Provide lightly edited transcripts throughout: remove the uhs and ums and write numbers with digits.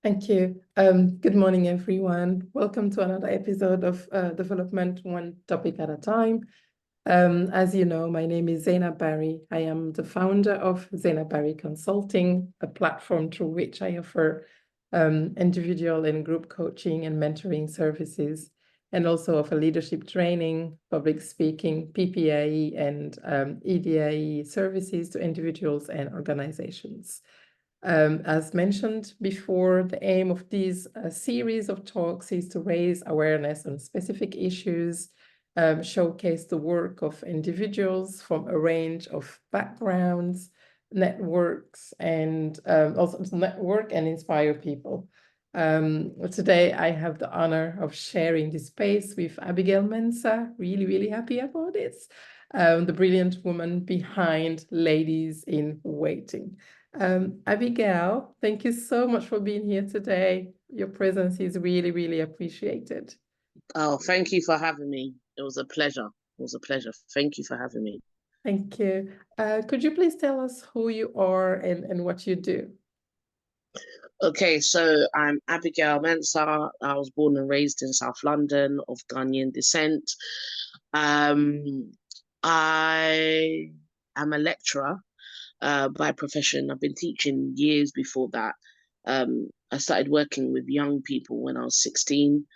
Thank you. Good morning, everyone. Welcome to another episode of Development One Topic at a Time. As you know, my name is 𝗂𝗓𝗏𝗧. I am the founder of 𝗂𝗓𝗏𝗧 Consulting, a platform through which I offer individual and group coaching and mentoring services, and also offer leadership training, public speaking, PPIE, and EDIE services to individuals and organizations. As mentioned before, the aim of these series of talks is to raise awareness on specific issues, showcase the work of individuals from a range of backgrounds, networks, and also to network and inspire people. Today, I have the honor of sharing this space with Abigail Mensah. Really happy about this. The brilliant woman behind Ladies in Waiting. Abigail, thank you so much for being here today. Your presence is really appreciated. Oh, thank you for having me. It was a pleasure. It was a pleasure. Thank you for having me. Thank you. Could you please tell us who you are and what you do? Okay, so I'm Abigail Mensah. I was born and raised in South London of Ghanaian descent. I am a lecturer by profession. I've been teaching years before that. I started working with young people when I was 16,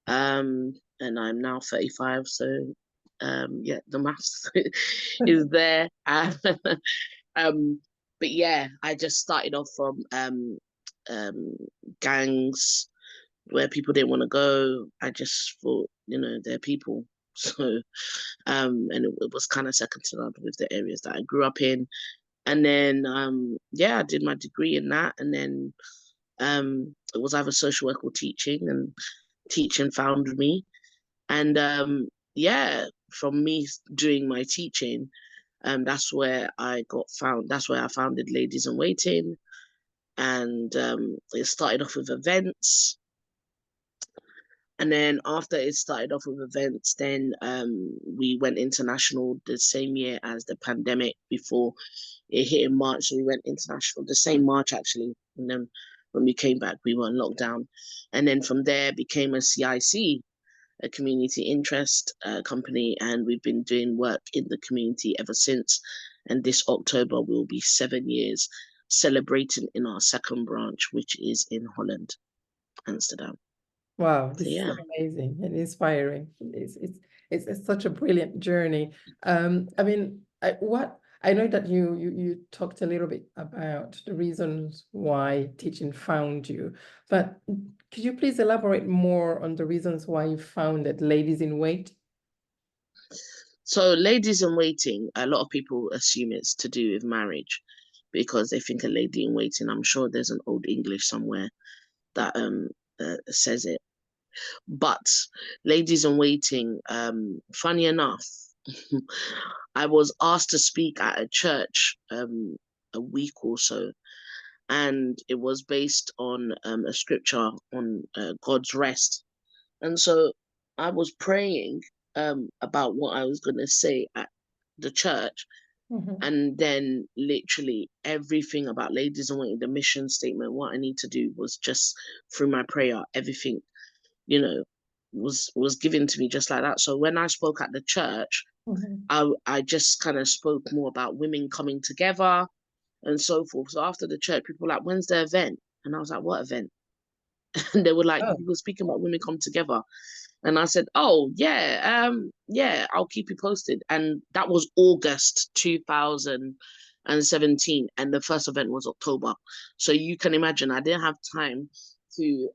and I'm now 35. So, yeah, the maths is there. But yeah, I just started off from gangs where people didn't want to go. I just thought, they're people. So, and it was kind of second to none with the areas that I grew up in. And then, yeah, I did my degree in that. And then it was either social work or teaching, and teaching found me. And yeah, from me doing my teaching, that's where I got found. That's where I founded Ladies in Waiting. And it started off with events. And then after it started off with events, then we went international the same year as the pandemic, before it hit in March. So we went international the same March, actually. And then when we came back, we were in lockdown. And then from there became a 𝗖𝗁, a community interest company. And we've been doing work in the community ever since. And this October will be 7 years, celebrating in our second branch, which is in Holland, Amsterdam. Wow, this So, yeah. is amazing and inspiring. It's such a brilliant journey. I mean, I know that you talked a little bit about the reasons why teaching found you, but could you please elaborate more on the reasons why you founded Ladies in Waiting? So Ladies in Waiting, a lot of people assume it's to do with marriage because they think a lady in waiting. I'm sure there's an old English somewhere that says it. But Ladies in Waiting, funny enough, I was asked to speak at a church a week or so, and it was based on a scripture on God's rest. And so I was praying about what I was going to say at the church. And then literally everything about Ladies in Waiting, the mission statement, what I need to do, was just through my prayer, everything, was given to me just like that. So when I spoke at the church, I just kind of spoke more about women coming together and so forth. So after the church, people were like, when's the event? And I was like, what event? And they were like, you were speaking about women come together. And I said, oh, yeah, yeah, I'll keep you posted. And that was August 2017. And the first event was October. So you can imagine I didn't have time to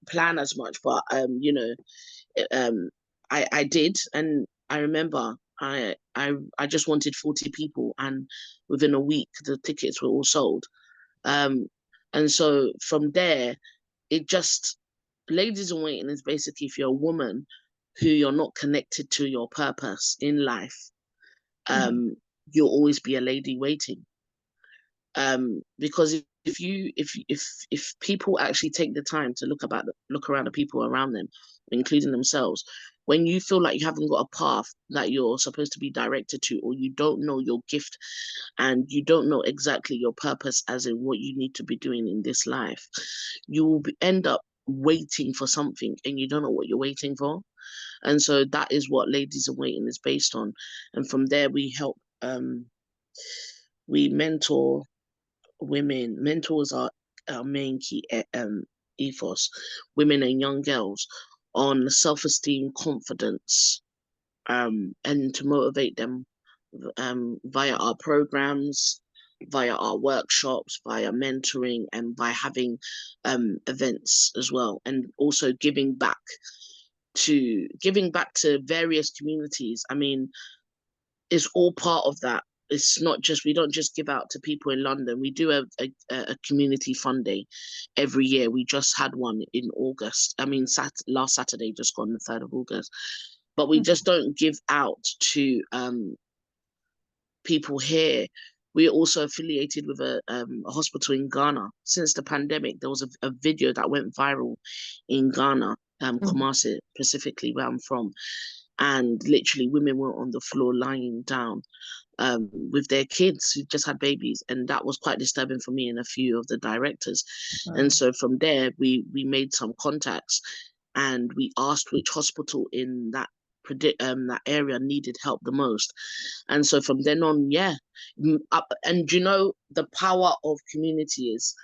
plan as much, but, I did. And I remember I just wanted 40 people. And within a week, the tickets were all sold. And so from there, it just, Ladies in Waiting is basically, if you're a woman who you're not connected to your purpose in life, you'll always be a lady waiting. Because if people actually take the time to look around the people around them, including themselves, when you feel like you haven't got a path that you're supposed to be directed to, or you don't know your gift and you don't know exactly your purpose, as in what you need to be doing in this life, you will end up waiting for something and you don't know what you're waiting for. And so that is what Ladies in Waiting is based on. And from there, we help, we mentor women. Mentors are our main key ethos, women and young girls, on self-esteem, confidence, and to motivate them via our programs, via our workshops, via mentoring, and by having events as well, and also giving back to various communities. I mean, it's all part of that. It's not just, we don't just give out to people in London. We do a community fun day every year. We just had one in August. I mean, last Saturday, just gone, the 3rd of August. But we just don't give out to people here. We are also affiliated with a hospital in Ghana. Since the pandemic, there was a video that went viral in Ghana, Kumasi specifically, where I'm from. And literally women were on the floor lying down with their kids who just had babies. And that was quite disturbing for me and a few of the directors. And so from there, we made some contacts and we asked which hospital in that area needed help the most. And so from then on, and you know, the power of community is,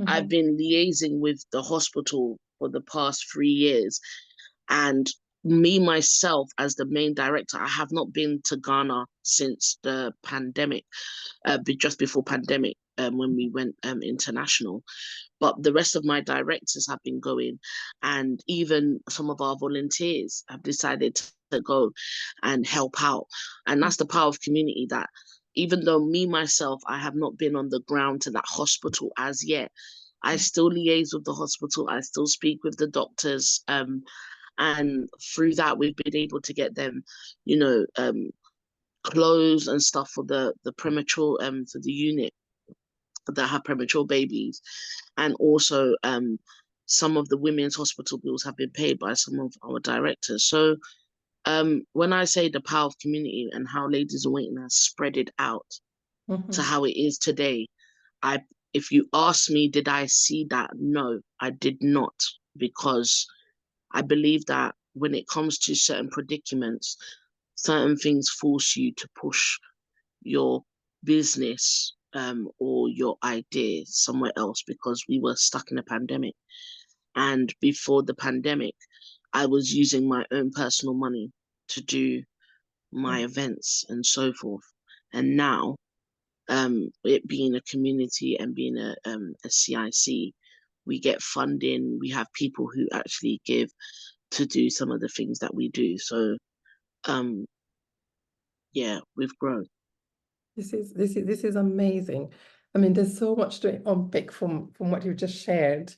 I've been liaising with the hospital for the past 3 years, and me myself as the main director, I have not been to Ghana since the pandemic, just before pandemic, when we went international. But the rest of my directors have been going, and even some of our volunteers have decided to go and help out. And that's the power of community, that even though me, myself, I have not been on the ground to that hospital as yet, I still liaise with the hospital, I still speak with the doctors, and through that, we've been able to get them, you know, clothes and stuff for the premature, for the unit that have premature babies. And also some of the women's hospital bills have been paid by some of our directors. So when I say the power of community and how Ladies in Waiting has spread it out to how it is today, if you ask me, did I see that? No, I did not, because I believe that when it comes to certain predicaments, certain things force you to push your business or your idea somewhere else, because we were stuck in a pandemic. And before the pandemic, I was using my own personal money to do my events and so forth. And now, it being a community and being a CIC, we get funding, we have people who actually give to do some of the things that we do. So yeah, we've grown. This is amazing. I mean, there's so much to unpick from what you've just shared.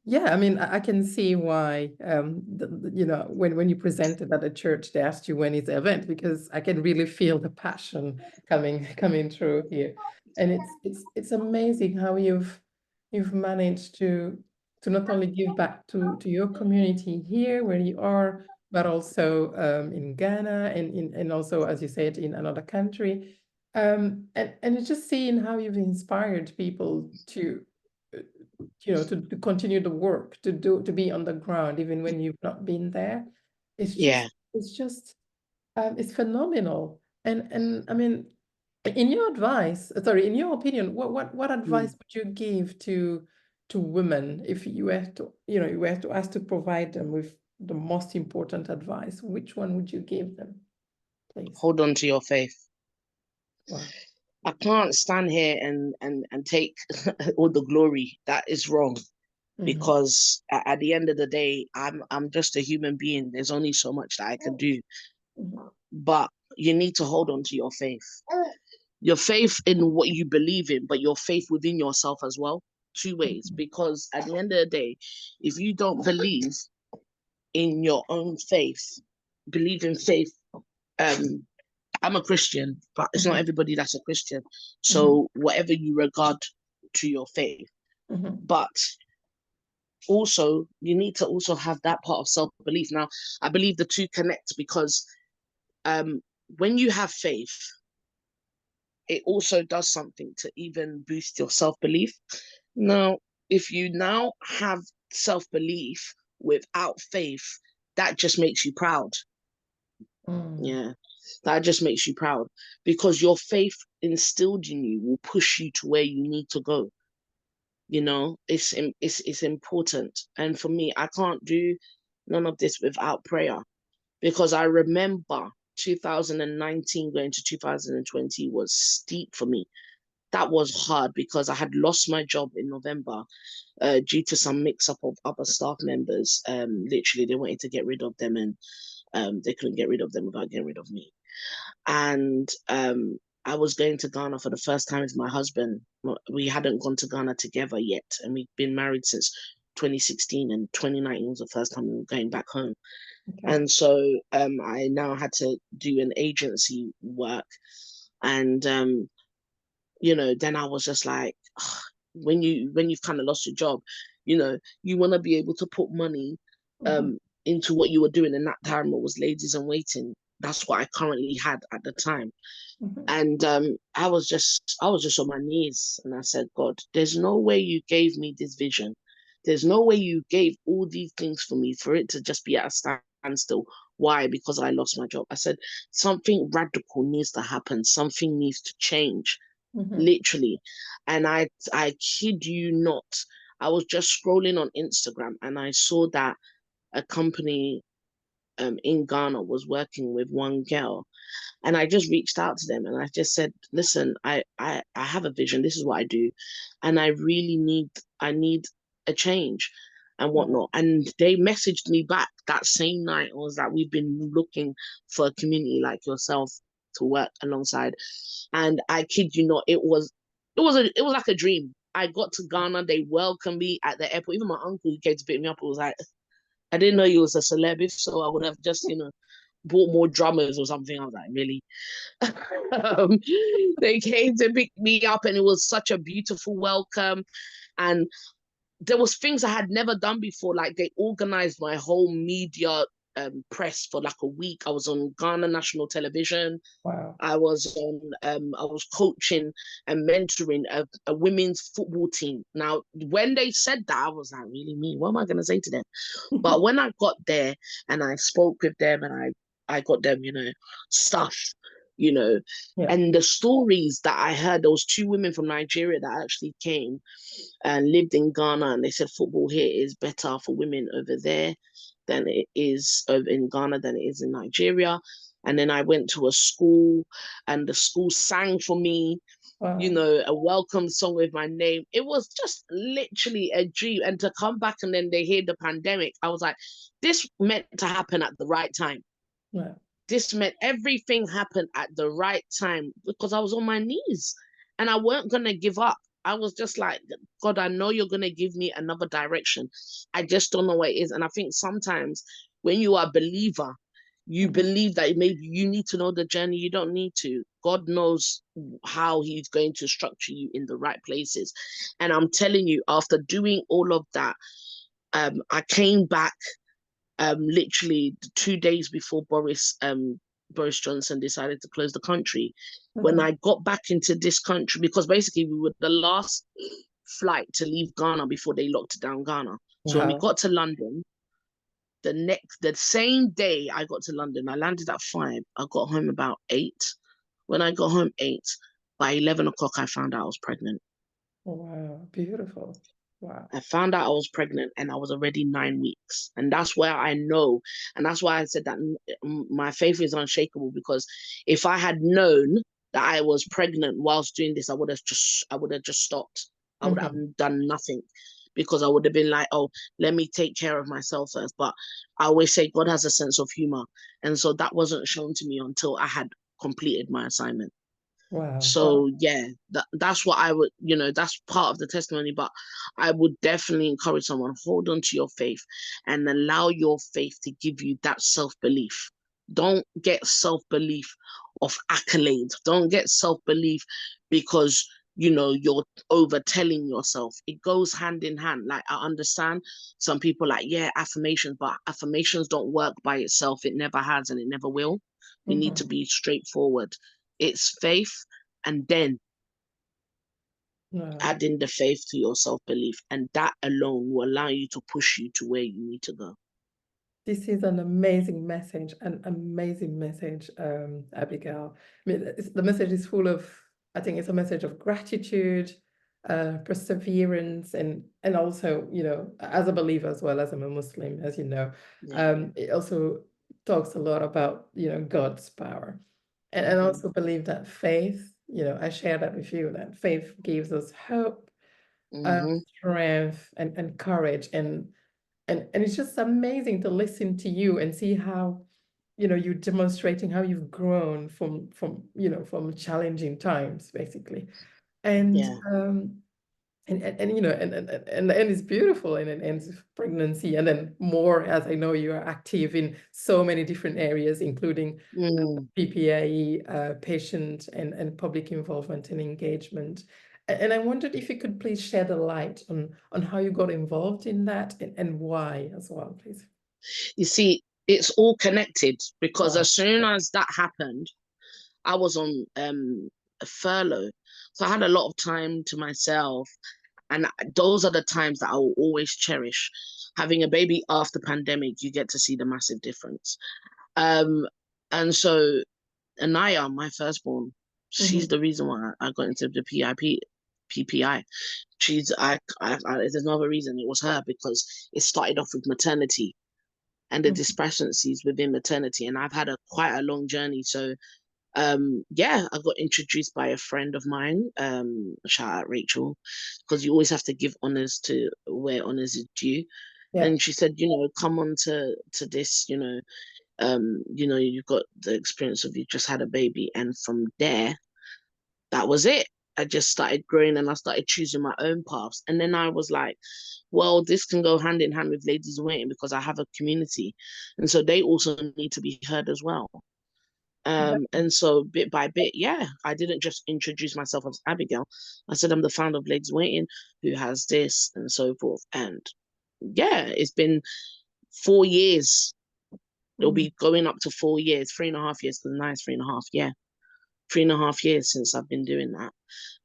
Yeah, I mean, I can see why, you know, when you presented at the church, they asked you when is the event, because I can really feel the passion coming through here. And it's amazing how you've managed to not only give back to your community here where you are, but also in Ghana and also, as you said, in another country. And it's just seeing how you've inspired people to, you know, to continue the work, to be on the ground, even when you've not been there. It's just, it's phenomenal. And I mean, in your opinion, what advice would you give to women if you were to, you know, you were to ask to provide them with the most important advice? Which one would you give them, please? Hold on to your faith. Wow. I can't stand here and take all the glory. That is wrong. Because at the end of the day, I'm just a human being. There's only so much that I can do. But you need to hold on to your faith. Your faith in what you believe in, but your faith within yourself as well. 2 ways. Because at the end of the day, if you don't believe in your own faith, believe in faith, I'm a Christian, but it's not everybody that's a Christian. So whatever you regard to your faith. But also you need to also have that part of self-belief. Now, I believe the two connect because when you have faith, it also does something to even boost your self-belief. Now, if you now have self-belief without faith, that just makes you proud. Yeah, that just makes you proud because your faith instilled in you will push you to where you need to go. You know, it's important. And for me, I can't do none of this without prayer because I remember 2019 going to 2020 was steep for me. That was hard because I had lost my job in November due to some mix-up of other staff members. Literally, they wanted to get rid of them and they couldn't get rid of them without getting rid of me. And I was going to Ghana for the first time with my husband. We hadn't gone to Ghana together yet, and we've been married since 2016, and 2019 was the first time we were going back home. Okay. And so I now had to do an agency work. And you know, then I was just like, when you've kind of lost your job, you know, you want to be able to put money into what you were doing. And that time it was ladies in waiting. That's what I currently had at the time. And I was just on my knees and I said, God, there's no way you gave me this vision. There's no way you gave all these things for me for it to just be at a standstill. Why? Because I lost my job. I said, something radical needs to happen. Something needs to change. Literally. And I kid you not, I was just scrolling on Instagram and I saw that a company in Ghana was working with one girl. And I just reached out to them and I just said, listen, I have a vision. This is what I do. And I need a change and whatnot. And they messaged me back that same night. It was that we've been looking for a community like yourself to work alongside. And I kid you not, it was like a dream. I got to Ghana, they welcomed me at the airport. Even my uncle who came to pick me up was like, I didn't know you was a celeb, if so I would have just, you know, bought more drummers or something. I was like, really? They came to pick me up and it was such a beautiful welcome. And there was things I had never done before. Like they organized my whole media press for like a week. I was on Ghana national television. Wow. I was coaching and mentoring a women's football team. Now, when they said that, I was like, really me? What am I gonna say to them? But when I got there and I spoke with them and I got them, you know, stuff, you know, and the stories that I heard, there was two women from Nigeria that actually came and lived in Ghana, and they said football here is better for women over there than it is over in Ghana than it is in Nigeria. And then I went to a school and the school sang for me, you know, a welcome song with my name. It was just literally a dream. And to come back and then they hear the pandemic, I was like, this meant to happen at the right time. Wow. This meant everything happened at the right time because I was on my knees and I weren't going to give up. I was just like, God, I know you're going to give me another direction. I just don't know what it is. And I think sometimes when you are a believer, you believe that maybe you need to know the journey. You don't need to. God knows how he's going to structure you in the right places. And I'm telling you, after doing all of that, I came back literally 2 days before Boris Johnson decided to close the country. When I got back into this country, because basically we were the last flight to leave Ghana before they locked down Ghana. So when we got to London, the same day I got to London, I landed at 5. I got home about 8. When I got home 8, by 11 o'clock, I found out I was pregnant. Wow, beautiful. Wow. I found out I was pregnant and I was already 9 weeks. And that's where I know. And that's why I said that my faith is unshakable, because if I had known that I was pregnant whilst doing this, I would have just stopped. I would have done nothing, because I would have been like, oh, let me take care of myself first. But I always say God has a sense of humor. And so that wasn't shown to me until I had completed my assignment. Wow. So yeah, that's what I would, you know, that's part of the testimony. But I would definitely encourage someone, hold on to your faith and allow your faith to give you that self-belief. Don't get self-belief of accolades. Don't get self-belief because you're overtelling yourself. It goes hand in hand. Like, I understand some people like, yeah, affirmations, but affirmations don't work by itself. It never has and it never will. You need to be straightforward. It's faith, and then adding the faith to your self-belief, and that alone will allow you to push you to where you need to go. This is an amazing message, Abigail. I mean, the message is full of, I think it's a message of gratitude, perseverance, and also, as a believer as well, as I'm a Muslim, as you know, it also talks a lot about, God's power. And I also believe that faith, I share that with you, that faith gives us hope, strength, and courage, and it's just amazing to listen to you and see how, you're demonstrating how you've grown from challenging times, basically. And it's beautiful, and it ends with pregnancy, and then more, as I know you are active in so many different areas, including PPIE, patient and public involvement and engagement. And I wondered if you could please shed a light on how you got involved in that, and why as well, please. You see, it's all connected, because as soon as that happened, I was on a furlough. So I had a lot of time to myself. And those are the times that I will always cherish. Having a baby after pandemic, you get to see the massive difference. And so Anaya, my firstborn, she's the reason why I got into the PPI. There's another reason. It was her, because it started off with maternity and the discrepancies within maternity. And I've had quite a long journey. So I got introduced by a friend of mine, shout out Rachel, because you always have to give honors to where honors is due. And she said, come on to this, you've got the experience of, you just had a baby. And from there, that was it. I just started growing, and I started choosing my own paths. And then I was like, well, this can go hand in hand with Ladies in Waiting, because I have a community. And so they also need to be heard as well. And so bit by bit, I didn't just introduce myself as Abigail. I said I'm the founder of Ladies Waiting, who has this and so forth. And it's been 4 years. It'll be going up to 4 years, 3.5 years, because now it's 3.5. 3.5 years since I've been doing that.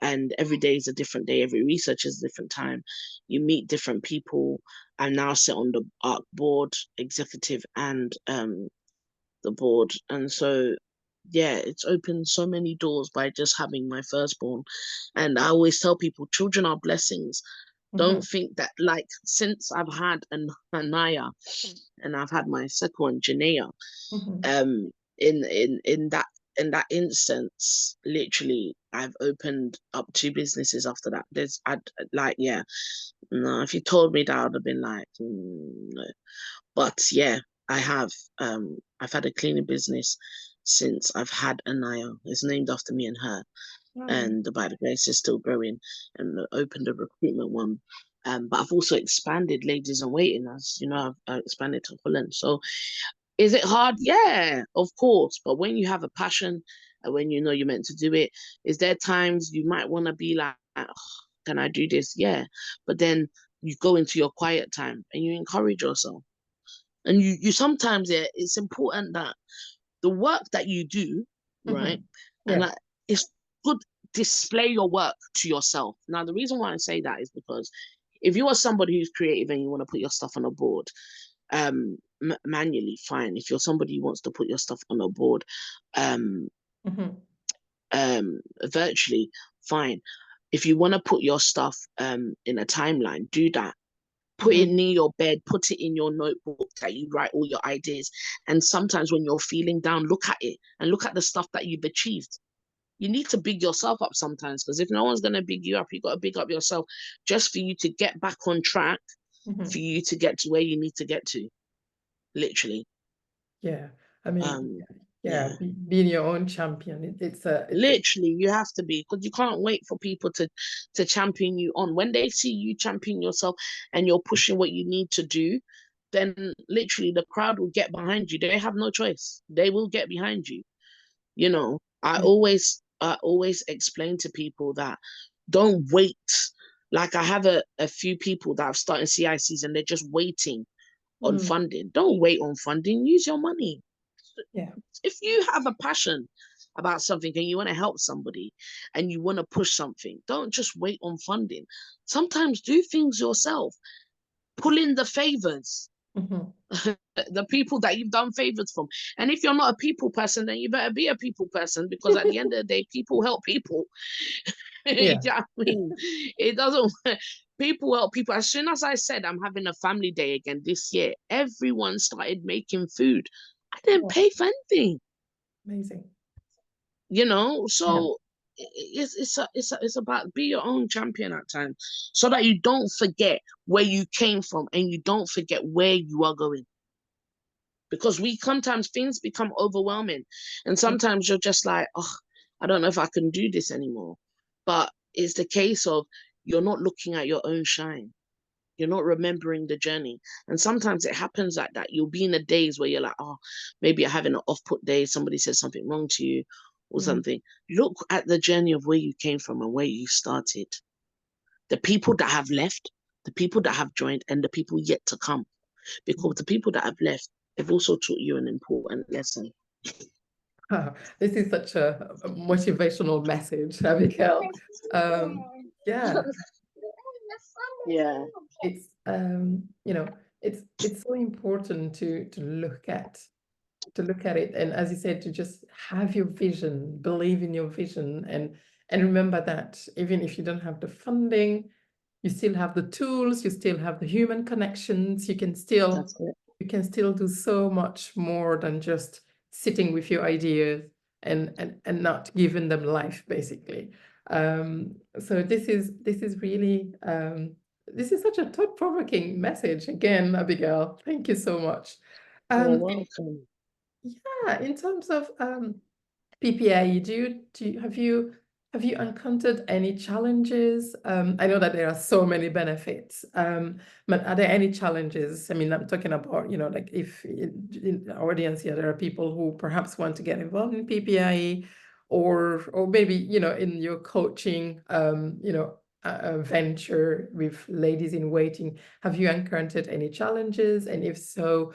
And every day is a different day. Every research is a different time. You meet different people. I now sit on the ARC board, executive, and the board. And so it's opened so many doors by just having my firstborn. And I always tell people, children are blessings. Don't think that, like, since I've had Anaya and I've had my second one, Janea, in that instance, literally, I've opened up 2 businesses after that. No, if you told me that, I would have been like, no. But I have. I've had a cleaning business since I've had Anaya. It's named after me and her. And by the grace is still growing, and opened a recruitment one. But I've also expanded Ladies in Waiting, as you know, I've expanded to Holland. So is it hard? Yeah, of course. But when you have a passion and when you know you're meant to do it, is there times you might want to be like, oh, can I do this? Yeah. But then you go into your quiet time and you encourage yourself. And you sometimes, it's important that the work that you do, right? And it's good, display your work to yourself. Now, the reason why I say that is because if you are somebody who's creative and you want to put your stuff on a board, manually, fine. If you're somebody who wants to put your stuff on a board, virtually, fine. If you want to put your stuff in a timeline, do that. Put it near your bed, put it in your notebook that you write all your ideas. And sometimes when you're feeling down, look at it and look at the stuff that you've achieved. You need to big yourself up sometimes, because if no one's going to big you up, you got to big up yourself just for you to get back on track, for you to get to where you need to get to, literally. Yeah, I mean, being your own champion, it's literally, you have to be, because you can't wait for people to champion you on. When they see you champion yourself and you're pushing what you need to do, then literally the crowd will get behind you. They have no choice. They will get behind you. I always explain to people that Don't wait. Like I have a few people that have started CICs and they're just waiting on funding. Don't wait on funding. Use your money. Yeah. If you have a passion about something and you want to help somebody and you want to push something, don't just wait on funding. Sometimes do things yourself. Pull in the favors. The people that you've done favors from. And if you're not a people person, then you better be a people person, because at the end of the day, people help people. Yeah. I mean, it doesn't. People help people. As soon as I said I'm having a family day again this year, everyone started making food. I didn't pay for anything. Amazing. You know, so it's about be your own champion at times, so that you don't forget where you came from and you don't forget where you are going. Because sometimes things become overwhelming, and sometimes you're just like, oh, I don't know if I can do this anymore. But it's the case of you're not looking at your own shine. You're not remembering the journey. And sometimes it happens like that. You'll be in the days where you're like, oh, maybe you're having an off-put day. Somebody said something wrong to you or something. Look at the journey of where you came from and where you started. The people that have left, the people that have joined, and the people yet to come. Because the people that have left, they've also taught you an important lesson. Wow, this is such a motivational message, Abigail. Yeah. Yeah. It's you know, it's so important to look at it, and as you said, to just have your vision, believe in your vision, and remember that even if you don't have the funding, you still have the tools, you still have the human connections, you can still do so much more than just sitting with your ideas and not giving them life, basically. So this is really this is such a thought-provoking message again, Abigail. Thank you so much. You're welcome. Yeah, in terms of PPIE, have you encountered any challenges? I know that there are so many benefits, but are there any challenges? I mean, I'm talking about, like if in the audience here, there are people who perhaps want to get involved in PPIE, or maybe, in your coaching, venture with ladies in waiting, have you encountered any challenges? And if so,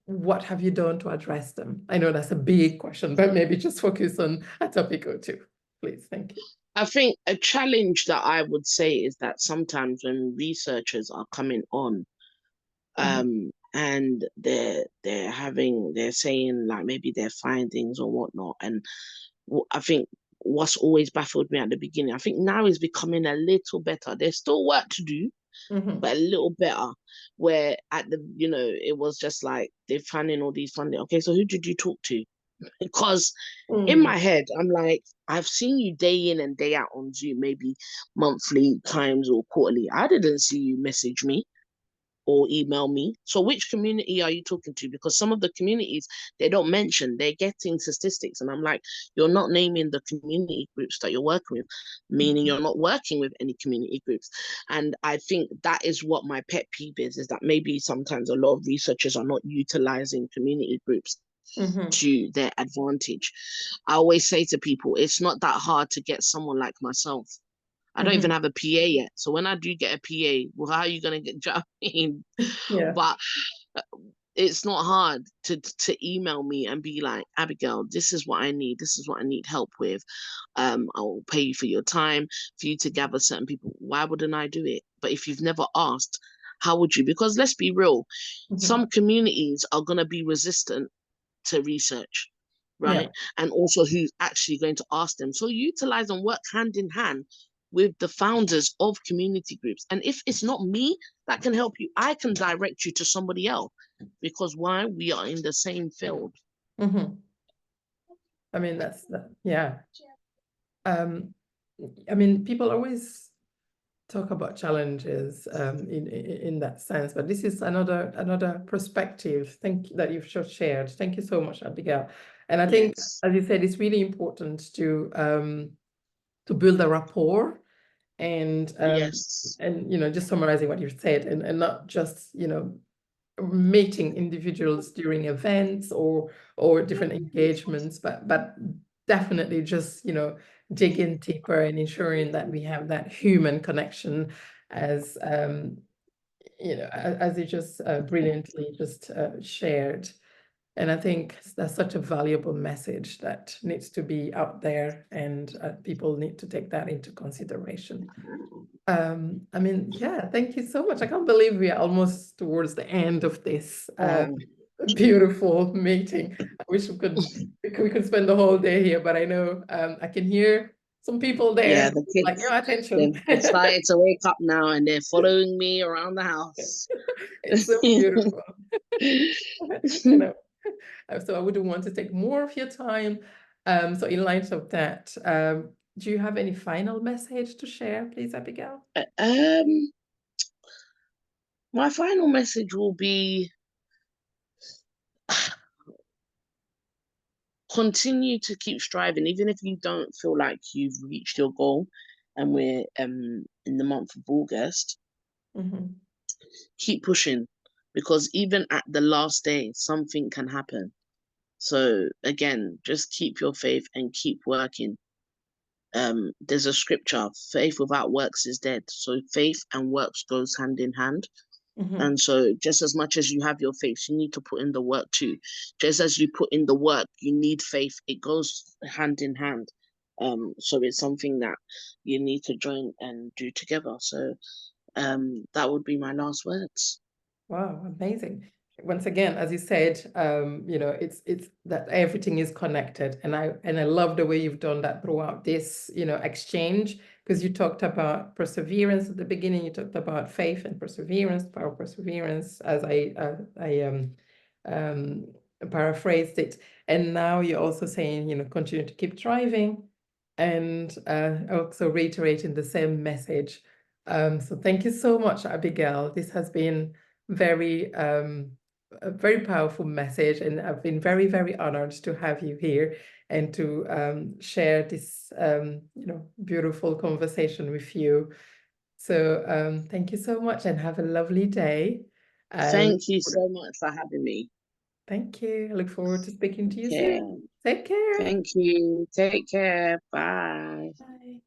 what have you done to address them? I know that's a big question, but maybe just focus on a topic or two, please. Thank you. I think a challenge that I would say is that sometimes when researchers are coming on, and they're saying like maybe their findings or whatnot, and I think what's always baffled me at the beginning, I think now is becoming a little better. There's still work to do, but a little better. Where at the, it was just like they're finding all these funding. Okay, so who did you talk to? Because in my head, I'm like, I've seen you day in and day out on Zoom, maybe monthly times or quarterly. I didn't see you message me or email me. So which community are you talking to? Because some of the communities, they don't mention, they're getting statistics. And I'm like, you're not naming the community groups that you're working with, meaning you're not working with any community groups. And I think that is what my pet peeve is that maybe sometimes a lot of researchers are not utilizing community groups to their advantage. I always say to people, it's not that hard to get someone like myself. I don't even have a PA yet. So when I do get a PA, well, how are you going to get, do you know what I mean? Yeah. But it's not hard to email me and be like, Abigail, this is what I need. This is what I need help with. I'll pay you for your time, for you to gather certain people. Why wouldn't I do it? But if you've never asked, how would you? Because let's be real, some communities are going to be resistant to research, right? Yeah. And also who's actually going to ask them. So utilize and work hand in hand with the founders of community groups. And if it's not me that can help you, I can direct you to somebody else, because why? We are in the same field. I mean, yeah. I mean, people always talk about challenges in that sense, but this is another perspective that you've just shared. Thank you so much, Abigail. And I think, as you said, it's really important to build a rapport, and just summarizing what you've said, and not just meeting individuals during events or different engagements, but definitely just digging deeper and ensuring that we have that human connection as as you just brilliantly just shared. And I think that's such a valuable message that needs to be out there, and people need to take that into consideration. I mean, yeah, thank you so much. I can't believe we are almost towards the end of this beautiful meeting. I wish we could spend the whole day here, but I know I can hear some people there. Yeah, the kids, like your attention. they've started to wake up now and they're following me around the house. It's so beautiful. So I wouldn't want to take more of your time. So in light of that, do you have any final message to share, please, Abigail? My final message will be continue to keep striving, even if you don't feel like you've reached your goal. And we're in the month of August. Keep pushing, because even at the last day, something can happen. So again, just keep your faith and keep working. There's a scripture, faith without works is dead. So faith and works goes hand in hand. And so just as much as you have your faith, you need to put in the work too. Just as you put in the work, you need faith. It goes hand in hand. So it's something that you need to join and do together. So that would be my last words. Wow, amazing. Once again, as you said, it's that everything is connected. And I love the way you've done that throughout this, exchange, because you talked about perseverance at the beginning, you talked about faith and perseverance, power of perseverance, as I paraphrased it. And now you're also saying, continue to keep striving, and also reiterating the same message. So thank you so much, Abigail. This has been a very powerful message, and I've been very, very honored to have you here and to share this beautiful conversation with you. So thank you so much, and have a lovely day. Thank you so much for having me. Thank you. I look forward to speaking to you soon. Take care. Thank you. Take care. Bye. Bye.